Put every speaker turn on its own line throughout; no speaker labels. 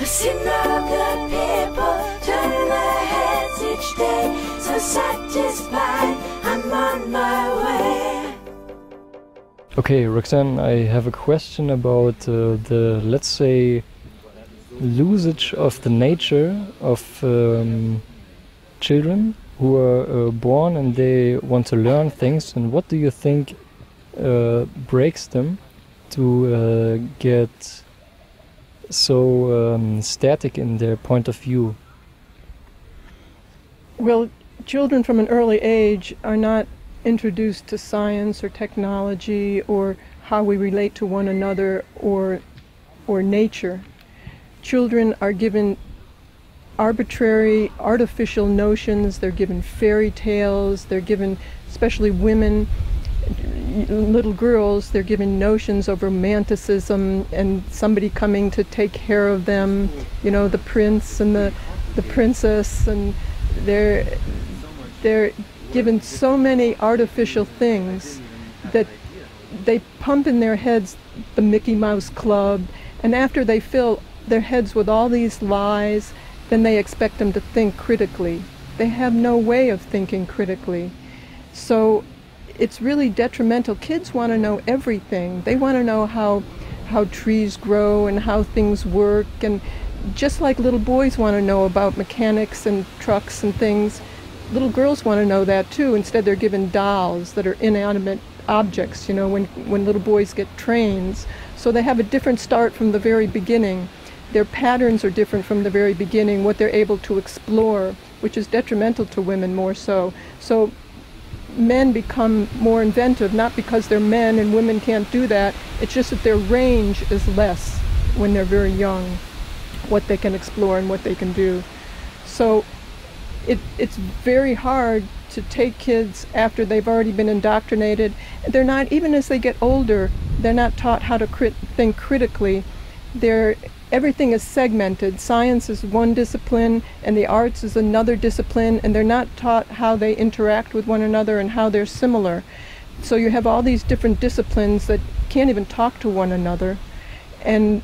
I see no good people turn their heads each day, so satisfied I'm on my way.
Okay, Roxanne, I have a question about the, let's say, losage of the nature of children who are born and they want to learn things. And what do you think breaks them to get so static in their point of view?
Well, children from an early age are not introduced to science or technology or how we relate to one another or nature. Children are given arbitrary, artificial notions. They're given fairy tales. They're given, especially women, little girls, they're given notions of romanticism and somebody coming to take care of them, you know, the prince and the princess, and they're given so many artificial things that they pump in their heads the Mickey Mouse Club, and after they fill their heads with all these lies, then they expect them to think critically. They have no way of thinking critically. So it's really detrimental. Kids want to know everything. They want to know how trees grow and how things work, and just like little boys want to know about mechanics and trucks and things, little girls want to know that too. Instead, they're given dolls that are inanimate objects, you know, when little boys get trains. So they have a different start from the very beginning. Their patterns are different from the very beginning, what they're able to explore, which is detrimental to women more so. So men become more inventive, not because they're men and women can't do that. It's just that their range is less when they're very young, what they can explore and what they can do. So it's very hard to take kids after they've already been indoctrinated. They're not, even as they get older, they're not taught how to think critically. Everything is segmented. Science is one discipline and the arts is another discipline, and they're not taught how they interact with one another and how they're similar. So you have all these different disciplines that can't even talk to one another, and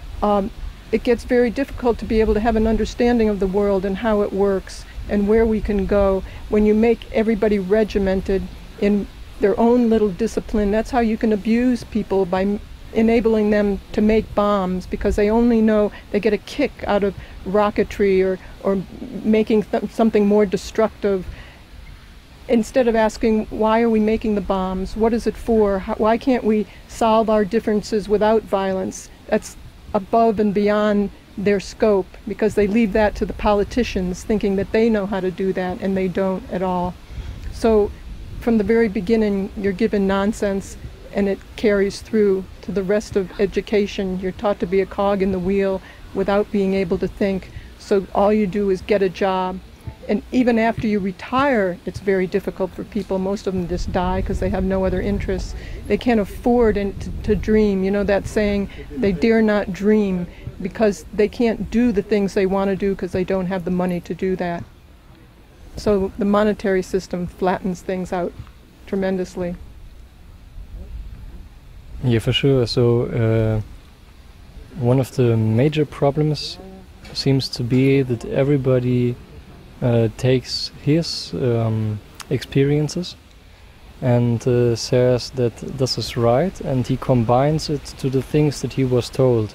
it gets very difficult to be able to have an understanding of the world and how it works and where we can go when you make everybody regimented in their own little discipline. That's how you can abuse people, by enabling them to make bombs, because they only know they get a kick out of rocketry or making something more destructive, instead of asking, why are we making the bombs? What is it for? Why can't we solve our differences without violence? That's above and beyond their scope, because they leave that to the politicians, thinking that they know how to do that, and they don't at all. So from the very beginning, you're given nonsense, and it carries through to the rest of education. You're taught to be a cog in the wheel without being able to think, so all you do is get a job. And even after you retire, it's very difficult for people. Most of them just die because they have no other interests. They can't afford to dream. You know that saying, they dare not dream, because they can't do the things they want to do because they don't have the money to do that. So the monetary system flattens things out tremendously.
Yeah, for sure. So one of the major problems seems to be that everybody takes his experiences and says that this is right, and he combines it to the things that he was told.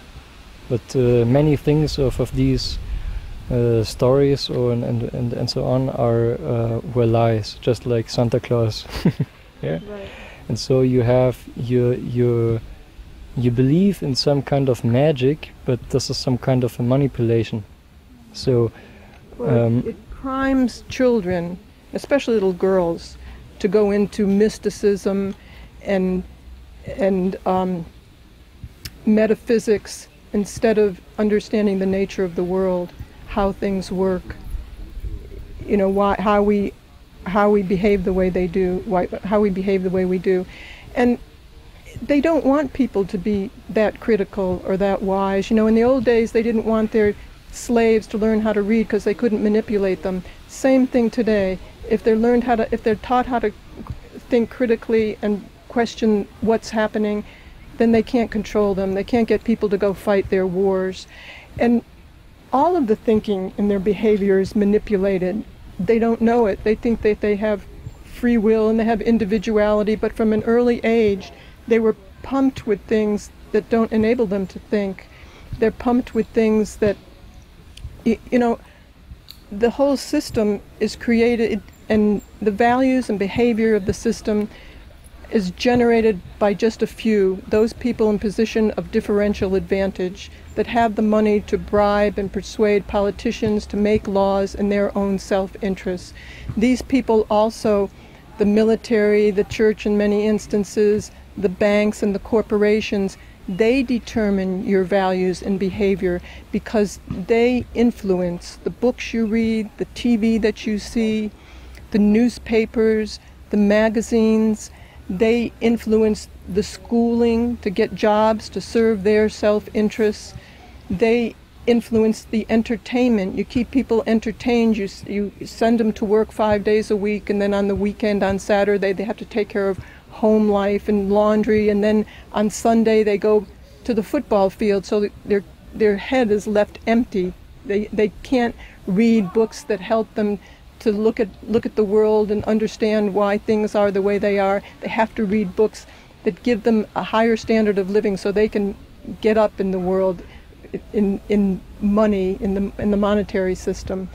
But many things of these stories and so on were lies, just like Santa Claus. Yeah.
Right.
And so you have you believe in some kind of magic, but this is some kind of a manipulation. So
it primes children, especially little girls, to go into mysticism and metaphysics, instead of understanding the nature of the world, how things work, you know, how we behave the way they do, how we behave the way we do. And they don't want people to be that critical or that wise. You know, in the old days, they didn't want their slaves to learn how to read because they couldn't manipulate them. Same thing today. If they're taught how to think critically and question what's happening, then they can't control them. They can't get people to go fight their wars. And all of the thinking and their behavior is manipulated. They don't know it. They think that they have free will and they have individuality, but from an early age, they were pumped with things that don't enable them to think. They're pumped with things that, you know, the whole system is created, and the values and behavior of the system is generated by just a few, those people in position of differential advantage that have the money to bribe and persuade politicians to make laws in their own self-interest. These people also, the military, the church in many instances, the banks and the corporations, they determine your values and behavior because they influence the books you read, the TV that you see, the newspapers, the magazines. They influence the schooling to get jobs to serve their self-interests. They influence the entertainment. You keep people entertained. You send them to work 5 days a week, and then on the weekend, on Saturday, they have to take care of home life and laundry, and then on Sunday they go to the football field, so that their head is left empty. They can't read books that help them to look at the world and understand why things are the way they are. They have to read books that give them a higher standard of living so they can get up in the world, in money, in the monetary system.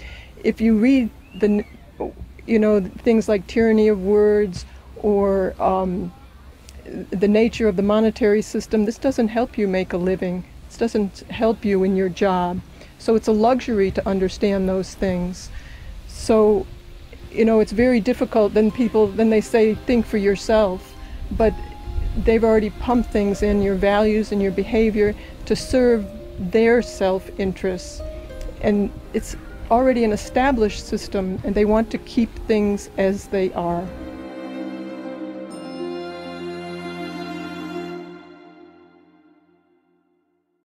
If you read things like Tyranny of Words or the nature of the monetary system, this doesn't help you make a living. This doesn't help you in your job. So it's a luxury to understand those things. So, it's very difficult. Then they say, think for yourself. But they've already pumped things in, your values and your behavior, to serve their self-interests. And it's already an established system, and they want to keep things as they are.